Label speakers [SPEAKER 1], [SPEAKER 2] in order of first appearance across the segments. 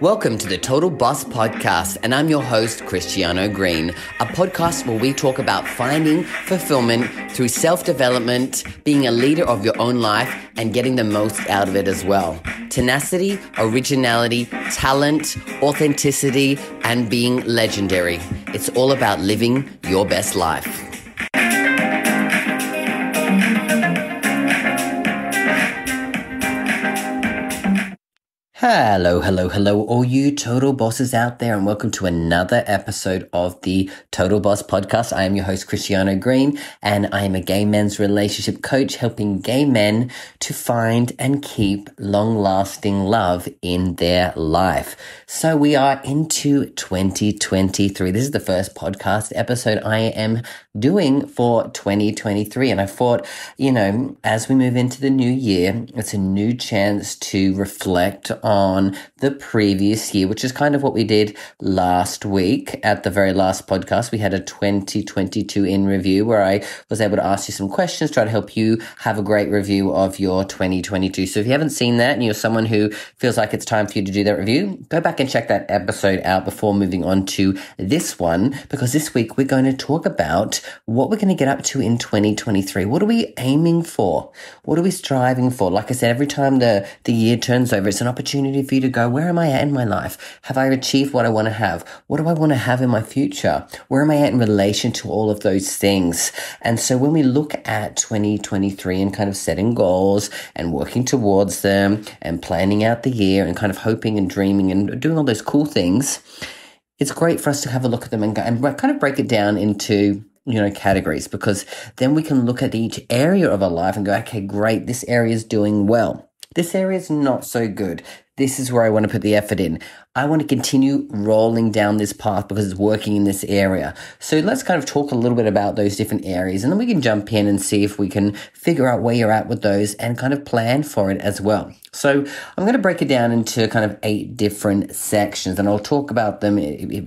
[SPEAKER 1] Welcome to the Total Boss Podcast, and I'm your host, Christiano Green, a podcast where we talk about finding fulfillment through self-development, being a leader of your own life, and getting the most out of it as well. Tenacity, originality, talent, authenticity, and being legendary. It's all about living your best life. Hello, all you total bosses out there, and welcome to another episode of the Total Boss Podcast. I am your host, Christiano Green, and I am a gay men's relationship coach, helping gay men to find and keep long-lasting love in their life. So we are into 2023. This is the first podcast episode I am doing for 2023, and I thought, as we move into the new year, it's a new chance to reflect on the previous year, which is kind of what we did last week at the very last podcast. We had a 2022 in review where I was able to ask you some questions, try to help you have a great review of your 2022. So if you haven't seen that and you're someone who feels like it's time for you to do that review, go back and check that episode out before moving on to this one, because this week we're going to talk about what we're going to get up to in 2023. What are we aiming for? What are we striving for? Like I said, every time the year turns over, it's an opportunity for you to go, where am I at in my life? Have I achieved what I want to have? What do I want to have in my future? Where am I at in relation to all of those things? And so when we look at 2023 and kind of setting goals and working towards them and planning out the year and kind of hoping and dreaming and doing all those cool things, it's great for us to have a look at them and go and kind of break it down into categories, because then we can look at each area of our life and go, okay, great, this area is doing well. This area is not so good. This is where I want to put the effort in. I want to continue rolling down this path because it's working in this area. So let's kind of talk a little bit about those different areas, and then we can jump in and see if we can figure out where you're at with those and kind of plan for it as well. So I'm going to break it down into kind of 8 different sections, and I'll talk about them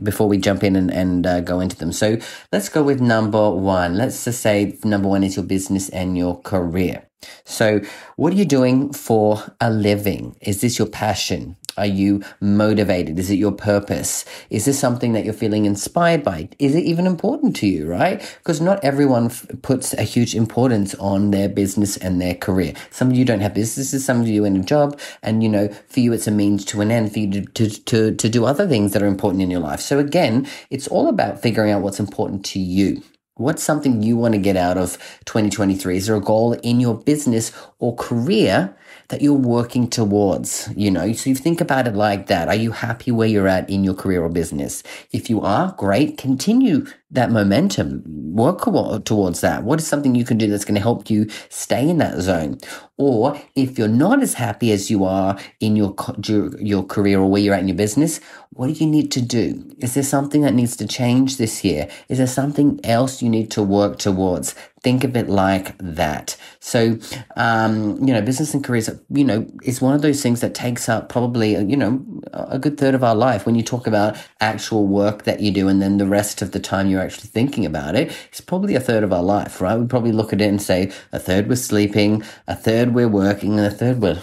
[SPEAKER 1] before we jump in and go into them. So let's go with number 1. Let's just say number 1 is your business and your career. So what are you doing for a living? Is this your passion? Are you motivated? Is it your purpose? Is this something that you're feeling inspired by? Is it even important to you, right? Because not everyone puts a huge importance on their business and their career. Some of you don't have businesses, some of you in a job, and for you it's a means to an end for you to do other things that are important in your life. So again, it's all about figuring out what's important to you. What's something you want to get out of 2023? Is there a goal in your business or career that you're working towards? So you think about it like that. Are you happy where you're at in your career or business? If you are, great. Continue that momentum. Work towards that. What is something you can do that's going to help you stay in that zone? Or if you're not as happy as you are in your career or where you're at in your business, what do you need to do? Is there something that needs to change this year? Is there something else you need to work towards? Think of it like that. So, business and careers, is one of those things that takes up probably, a good third of our life. When you talk about actual work that you do and then the rest of the time you're actually thinking about it, it's probably a third of our life, right? We probably look at it and say a third we're sleeping, a third we're working, and a third we're,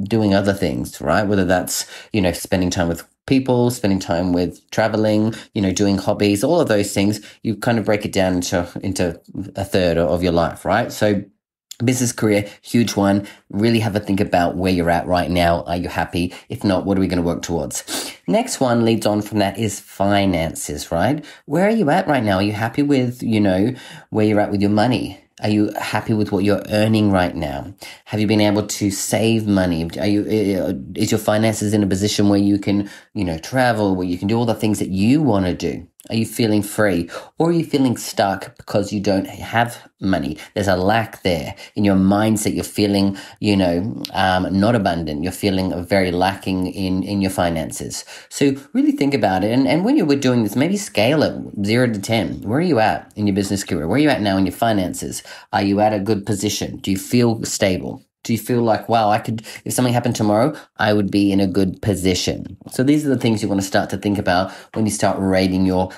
[SPEAKER 1] doing other things, right? Whether that's, spending time with people, spending time with traveling, doing hobbies, all of those things, you kind of break it down into a third of your life, right? So business career, huge one. Really have a think about where you're at right now. Are you happy? If not, what are we going to work towards? Next one leads on from that is finances, right? Where are you at right now? Are you happy with, where you're at with your money? Are you happy with what you're earning right now? Have you been able to save money? Is your finances in a position where you can, travel, where you can do all the things that you want to do? Are you feeling free, or are you feeling stuck because you don't have money? There's a lack there in your mindset. You're feeling, not abundant. You're feeling very lacking in your finances. So really think about it. And when you're doing this, maybe scale it 0 to 10. Where are you at in your business career? Where are you at now in your finances? Are you at a good position? Do you feel stable? Do you feel like, wow, if something happened tomorrow, I would be in a good position? So these are the things you want to start to think about when you start rating your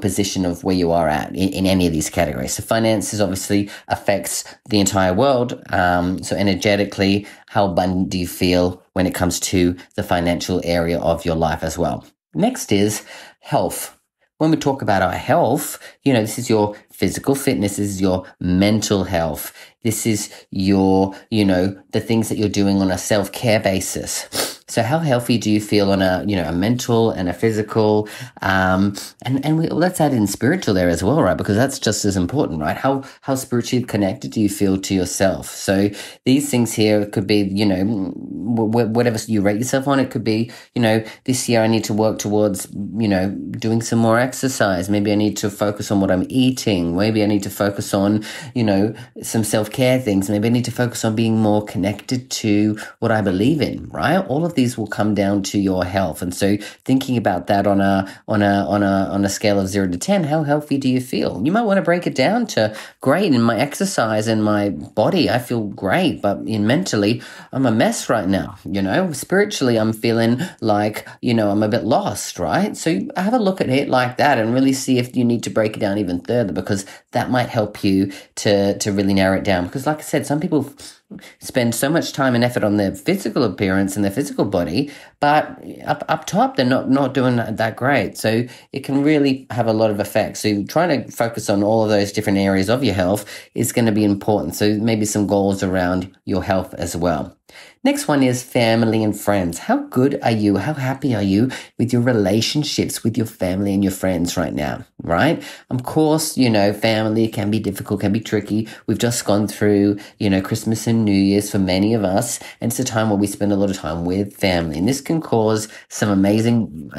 [SPEAKER 1] position of where you are at in any of these categories. So finances obviously affects the entire world. So energetically, how abundant do you feel when it comes to the financial area of your life as well. Next is health. When we talk about our health, this is your physical fitness, this is your mental health. This is your, the things that you're doing on a self-care basis. So how healthy do you feel on a mental and a physical, let's add in spiritual there as well, right? Because that's just as important, right? How spiritually connected do you feel to yourself? So these things here could be, whatever you rate yourself on. It could be, this year I need to work towards, doing some more exercise. Maybe I need to focus on what I'm eating. Maybe I need to focus on, some self-care things. Maybe I need to focus on being more connected to what I believe in, right? All of these will come down to your health. And so thinking about that on a scale of 0 to 10, how healthy do you feel? You might want to break it down to, great, in my exercise and my body, I feel great, but mentally, I'm a mess right now. Spiritually, I'm feeling like, I'm a bit lost, right? So have a look at it like that and really see if you need to break it down even further, because that might help you to really narrow it down. Because like I said, some people spend so much time and effort on their physical appearance and their physical body, but up top, they're not doing that great. So it can really have a lot of effects. So trying to focus on all of those different areas of your health is going to be important. So maybe some goals around your health as well. Next one is family and friends. How good are you? How happy are you with your relationships with your family and your friends right now, right? Of course, family can be difficult, can be tricky. We've just gone through, Christmas and New Year's for many of us. And it's a time where we spend a lot of time with family. And this can cause some amazing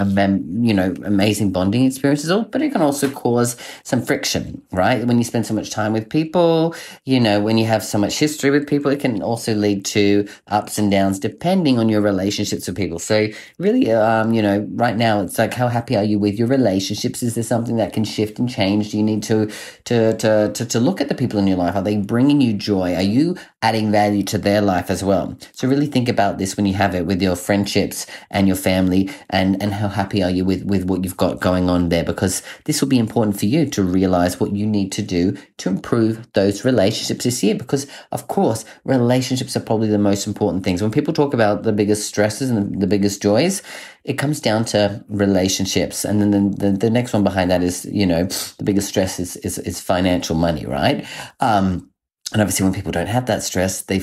[SPEAKER 1] bonding experiences, but it can also cause some friction, right? When you spend so much time with people, when you have so much history with people, it can also lead to ups and downs depending on your relationships with people. So really, right now it's like, how happy are you with your relationships? Is there something that can shift and change? Do you need to look at the people in your life? Are they bringing you joy? Are you adding value to their life as well? So really think about this when you have it with your friendships and your family, and how happy are you with what you've got going on there? Because this will be important for you to realize what you need to do to improve those relationships this year. Because of course, relationships are probably the most important things. When people talk about the biggest stresses and the biggest joys, it comes down to relationships. And then the next one behind that is, the biggest stress is financial money, right? And obviously when people don't have that stress, they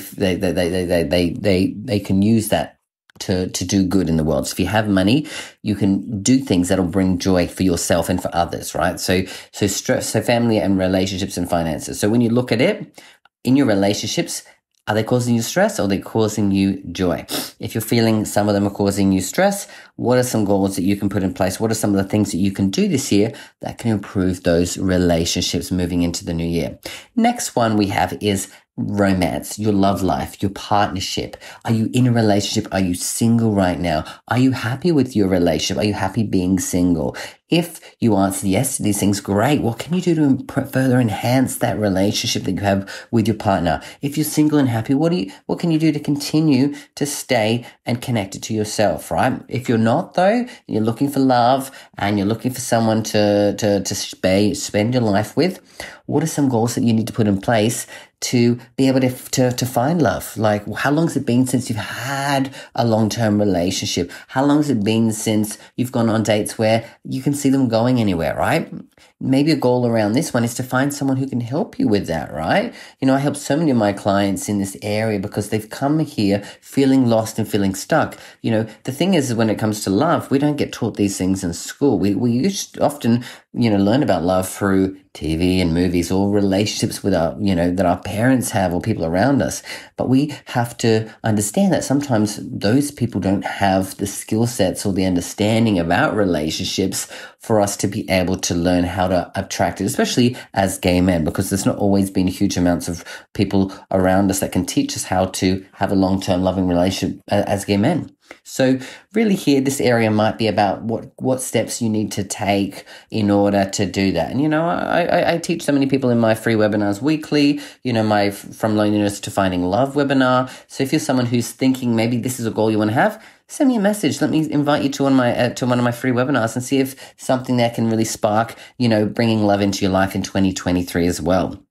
[SPEAKER 1] can use that to do good in the world. So if you have money, you can do things that'll bring joy for yourself and for others, right? So stress, so family and relationships and finances. So when you look at it in your relationships, are they causing you stress or are they causing you joy? If you're feeling some of them are causing you stress, what are some goals that you can put in place? What are some of the things that you can do this year that can improve those relationships moving into the new year? Next one we have is romance, your love life, your partnership. Are you in a relationship? Are you single right now? Are you happy with your relationship? Are you happy being single? If you answer yes to these things, great. What can you do to further enhance that relationship that you have with your partner? If you're single and happy, what can you do to continue to stay and connected to yourself, right? If you're not though, you're looking for love and you're looking for someone to spend your life with, what are some goals that you need to put in place to be able to find love? Like, how long has it been since you've had a long-term relationship? How long has it been since you've gone on dates where you can see them going anywhere, right? Maybe a goal around this one is to find someone who can help you with that, right? I help so many of my clients in this area because they've come here feeling lost and feeling stuck. The thing is when it comes to love, we don't get taught these things in school. We often, learn about love through TV and movies or relationships with that our parents have or people around us. But we have to understand that sometimes those people don't have the skill sets or the understanding about relationships for us to be able to learn how to attract it, especially as gay men, because there's not always been huge amounts of people around us that can teach us how to have a long-term loving relationship as gay men. So really here, this area might be about what steps you need to take in order to do that. And, I teach so many people in my free webinars weekly, my From Loneliness to Finding Love webinar. So if you're someone who's thinking maybe this is a goal you want to have, send me a message. Let me invite you to one of my free webinars and see if something that can really spark, bringing love into your life in 2023 as well.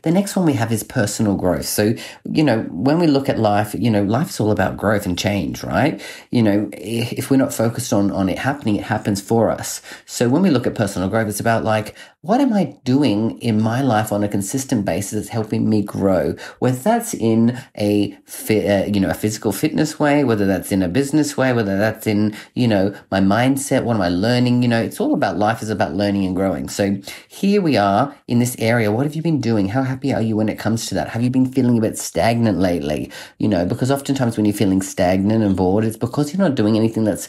[SPEAKER 1] The next one we have is personal growth. So, when we look at life, life's all about growth and change, right? If we're not focused on it happening, it happens for us. So when we look at personal growth, it's about like, what am I doing in my life on a consistent basis that's helping me grow? Whether that's in a physical fitness way, whether that's in a business way, whether that's in, my mindset, what am I learning? It's all about life is about learning and growing. So here we are in this area. What have you been doing? How happy are you when it comes to that? Have you been feeling a bit stagnant lately? Because oftentimes when you're feeling stagnant and bored, it's because you're not doing anything that's,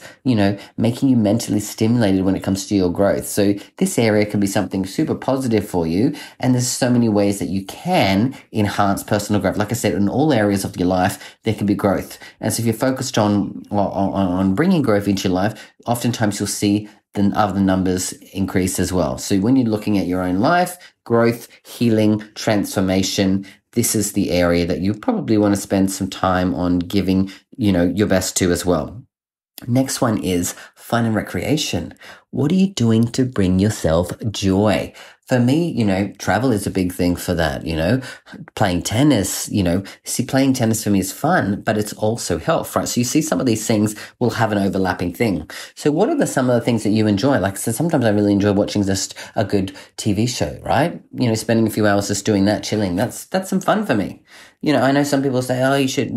[SPEAKER 1] making you mentally stimulated when it comes to your growth. So this area can be something super positive for you. And there's so many ways that you can enhance personal growth. Like I said, in all areas of your life, there can be growth. And so if you're focused on bringing growth into your life, oftentimes you'll see the other numbers increase as well. So when you're looking at your own life, growth, healing, transformation, this is the area that you probably want to spend some time on giving, your best to as well. Next one is fun and recreation. What are you doing to bring yourself joy? For me, travel is a big thing for that, playing tennis, playing tennis for me is fun, but it's also health, right? So you see some of these things will have an overlapping thing. So what are some of the things that you enjoy? Like, so sometimes I really enjoy watching just a good TV show, right? Spending a few hours just doing that, chilling. That's some fun for me. I know some people say, oh, you should,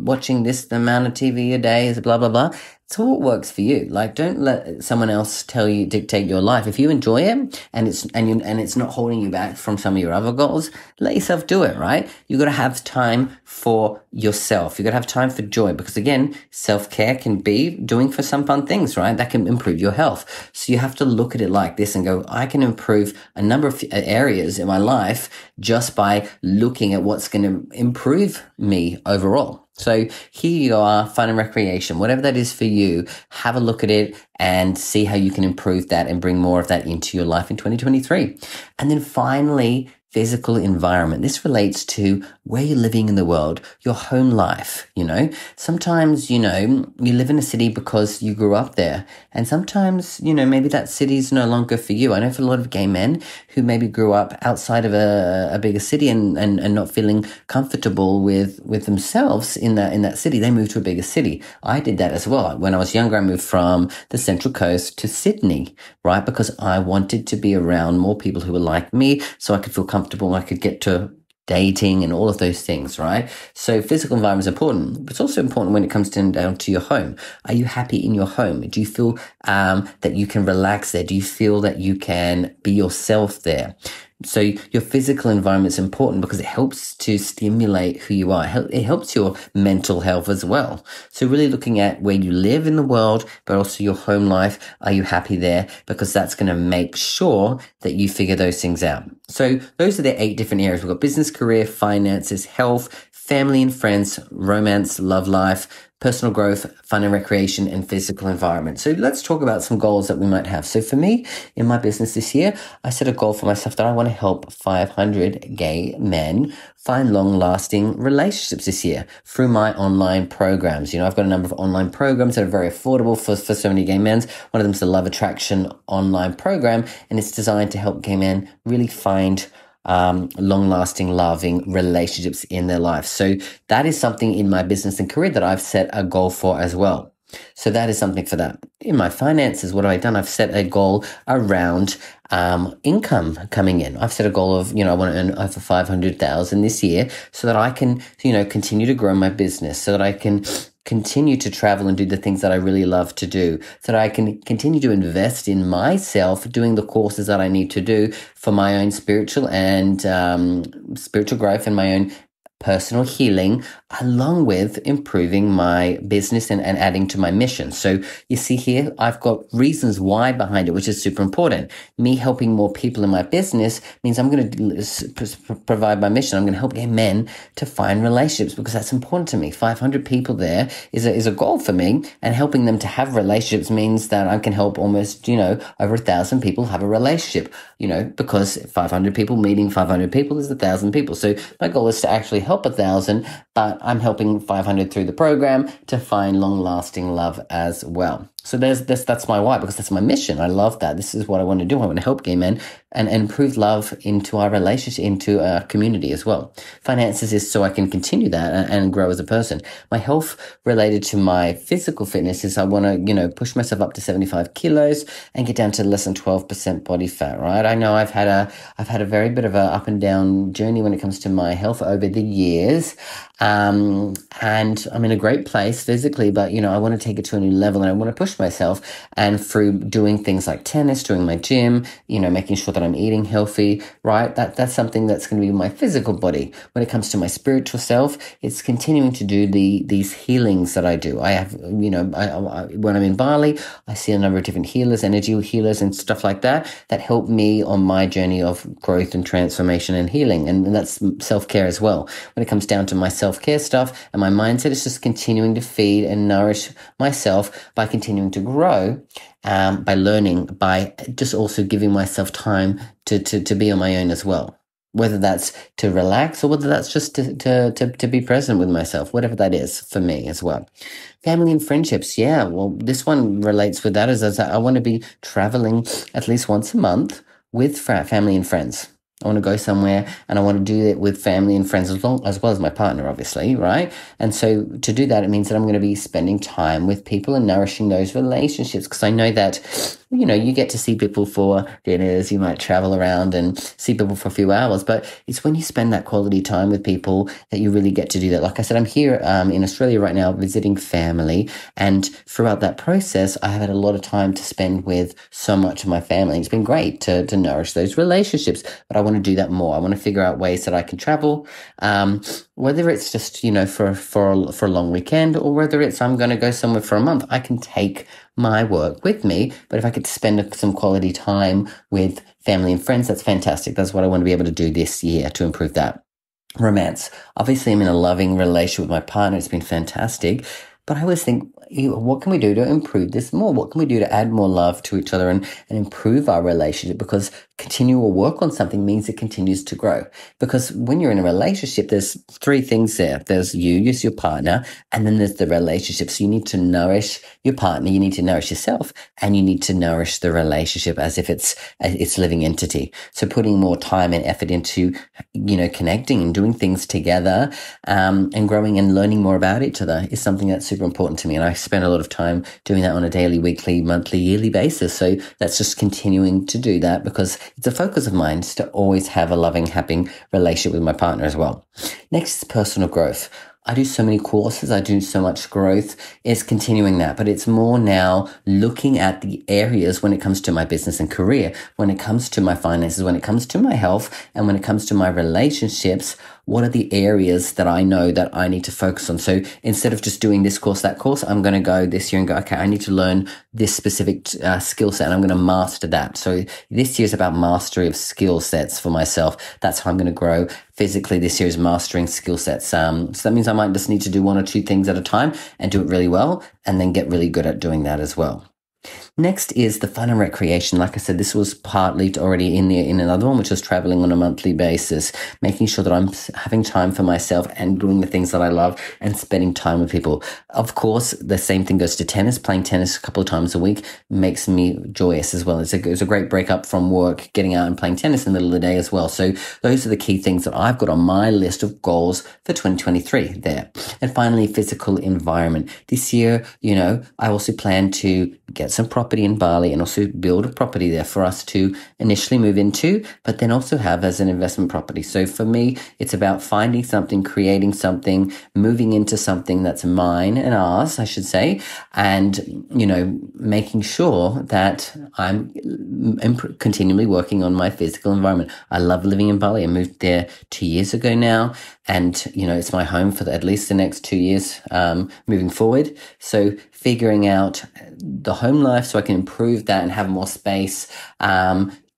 [SPEAKER 1] watching this amount of TV a day is blah, blah, blah. It's what works for you. Like, don't let someone else dictate your life. If you enjoy it and it's not holding you back from some of your other goals, let yourself do it, right? You got to have time for yourself. You got to have time for joy, because again, self-care can be doing for some fun things, right? That can improve your health. So you have to look at it like this and go, I can improve a number of areas in my life just by looking at what's going to improve me overall. So here you are, fun and recreation, whatever that is for you, have a look at it and see how you can improve that and bring more of that into your life in 2023. And then finally, physical environment. This relates to where you're living in the world, your home life, Sometimes, you live in a city because you grew up there. And sometimes, maybe that city is no longer for you. I know for a lot of gay men who maybe grew up outside of a bigger city and not feeling comfortable with themselves in that city, they moved to a bigger city. I did that as well. When I was younger, I moved from the Central Coast to Sydney, right? Because I wanted to be around more people who were like me so I could feel comfortable. I could get to dating and all of those things, right? So physical environment is important, but it's also important when it comes down to your home. Are you happy in your home? Do you feel that you can relax there? Do you feel that you can be yourself there? So your physical environment is important because it helps to stimulate who you are. It helps your mental health as well. So really looking at where you live in the world, but also your home life. Are you happy there? Because that's going to make sure that you figure those things out. So those are the 8 different areas. We've got business, career, finances, health, family and friends, romance, love life, personal growth, fun and recreation, and physical environment. So let's talk about some goals that we might have. So for me, in my business this year, I set a goal for myself that I want to help 500 gay men find long-lasting relationships this year through my online programs. I've got a number of online programs that are very affordable for so many gay men. One of them is the Love Attraction online program, and it's designed to help gay men really find long-lasting, loving relationships in their life. So that is something in my business and career that I've set a goal for as well. So that is something for that. In my finances, what have I done? I've set a goal around income coming in. I've set a goal of, I want to earn over 500,000 this year so that I can, continue to grow my business, so that I can continue to travel and do the things that I really love to do, so that I can continue to invest in myself, doing the courses that I need to do for my own spiritual and spiritual growth and my own personal healing, along with improving my business and adding to my mission. So you see here, I've got reasons why behind it, which is super important. Me helping more people in my business means I'm going to provide my mission. I'm going to help gay men to find relationships because that's important to me. 500 people there is a goal for me, and helping them to have relationships means that I can help almost, over 1,000 people have a relationship, because 500 people meeting 500 people is 1,000 people. So my goal is to actually help 1,000, but I'm helping 500 through the program to find long-lasting love as well. So that's my why, because that's my mission. I love that. This is what I want to do. I want to help gay men and improve love into our relationship, into our community as well. Finances is so I can continue that and grow as a person. My health related to my physical fitness is I want to, push myself up to 75 kilos and get down to less than 12% body fat, right? I know I've had a very bit of a up and down journey when it comes to my health over the years. And I'm in a great place physically, but, I want to take it to a new level and I want to push myself. And through doing things like tennis, doing my gym, making sure that I'm eating healthy, right? That's something that's going to be my physical body. When it comes to my spiritual self, it's continuing to do these healings that I do. I have, when I'm in Bali, I see a number of different healers, energy healers and stuff like that help me on my journey of growth and transformation and healing. And that's self-care as well. When it comes down to my self-care stuff and my mindset, it's just continuing to feed and nourish myself by continuing to grow, by learning, by just also giving myself time to be on my own as well. Whether that's to relax or whether that's just to be present with myself, whatever that is for me as well. Family and friendships. Yeah, well, this one relates with that as I want to be traveling at least once a month with family and friends. I want to go somewhere and I want to do it with family and friends as well as my partner, obviously, right? And so to do that, it means that I'm going to be spending time with people and nourishing those relationships, because I know that, you get to see people for dinners, you might travel around and see people for a few hours, but it's when you spend that quality time with people that you really get to do that. Like I said, I'm here in Australia right now visiting family, and throughout that process, I have had a lot of time to spend with so much of my family. It's been great to nourish those relationships, but I want to do that more. I want to figure out ways that I can travel, whether it's just, for a long weekend, or whether it's I'm going to go somewhere for a month. I can take my work with me, but if I could spend some quality time with family and friends, that's fantastic. That's what I want to be able to do this year to improve that. Romance. Obviously, I'm in a loving relationship with my partner. It's been fantastic. But I always think, what can we do to improve this more? What can we do to add more love to each other and improve our relationship? Because continual work on something means it continues to grow. Because when you're in a relationship, there's three things there. There's you, there's your partner, and then there's the relationship. So you need to nourish your partner, you need to nourish yourself, and you need to nourish the relationship as if it's living entity. So putting more time and effort into, connecting and doing things together, and growing and learning more about each other is something that's super important to me. And I spend a lot of time doing that on a daily, weekly, monthly, yearly basis. So that's just continuing to do that, because it's a focus of mine to always have a loving, happy relationship with my partner as well. Next is personal growth. I do so many courses. I do so much growth. It's continuing that, but it's more now looking at the areas when it comes to my business and career, when it comes to my finances, when it comes to my health, and when it comes to my relationships. What are the areas that I know that I need to focus on? So instead of just doing this course, that course, I'm going to go this year and go, okay, I need to learn this specific skill set and I'm going to master that. So this year is about mastery of skill sets for myself. That's how I'm going to grow physically. This year is mastering skill sets. So that means I might just need to do one or two things at a time and do it really well, and then get really good at doing that as well. Next is the fun and recreation. Like I said, this was partly already in another one, which was traveling on a monthly basis, making sure that I'm having time for myself and doing the things that I love and spending time with people. Of course, the same thing goes to tennis. Playing tennis a couple of times a week makes me joyous as well. It's a great break up from work, getting out and playing tennis in the middle of the day as well. So those are the key things that I've got on my list of goals for 2023 there. And finally, physical environment. This year, I also plan to get some property in Bali and also build a property there for us to initially move into, but then also have as an investment property. So for me, it's about finding something, creating something, moving into something that's mine and ours, I should say, and, making sure that I'm continually working on my physical environment. I love living in Bali. I moved there 2 years ago now, and, it's my home for at least the next 2 years moving forward. So figuring out the home life so I can improve that and have more space,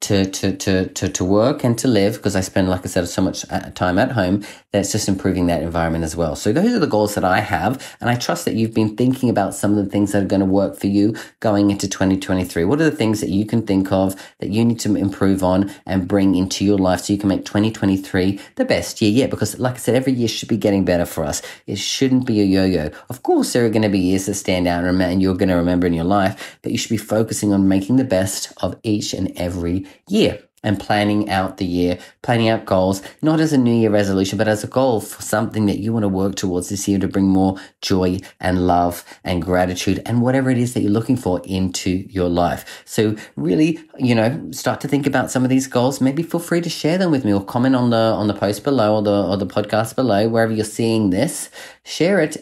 [SPEAKER 1] to work and to live, because I spend, like I said, so much time at home, that's just improving that environment as well. So those are the goals that I have, and I trust that you've been thinking about some of the things that are going to work for you going into 2023. What are the things that you can think of that you need to improve on and bring into your life so you can make 2023 the best year yet? Because like I said, every year should be getting better for us. It shouldn't be a yo-yo. Of course, there are going to be years that stand out and you're going to remember in your life, but you should be focusing on making the best of each and every year and planning out the year, planning out goals, not as a New Year resolution, but as a goal for something that you want to work towards this year to bring more joy and love and gratitude and whatever it is that you're looking for into your life. So really, start to think about some of these goals. Maybe feel free to share them with me or comment on the post below or the podcast below, wherever you're seeing this. Share it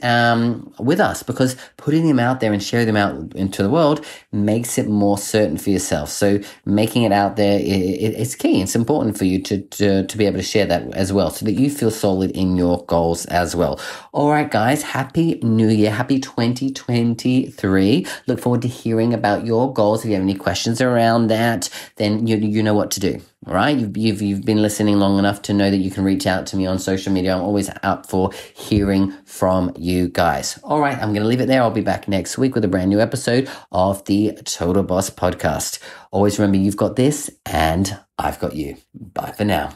[SPEAKER 1] with us, because putting them out there and sharing them out into the world makes it more certain for yourself. So making it out there, it's key. It's important for you to be able to share that as well, so that you feel solid in your goals as well. All right, guys, happy New Year. Happy 2023. Look forward to hearing about your goals. If you have any questions around that, then you know what to do. All right, you've been listening long enough to know that you can reach out to me on social media. I'm always up for hearing from you guys. All right, I'm going to leave it there. I'll be back next week with a brand new episode of the Total Boss Podcast. Always remember, you've got this and I've got you. Bye for now.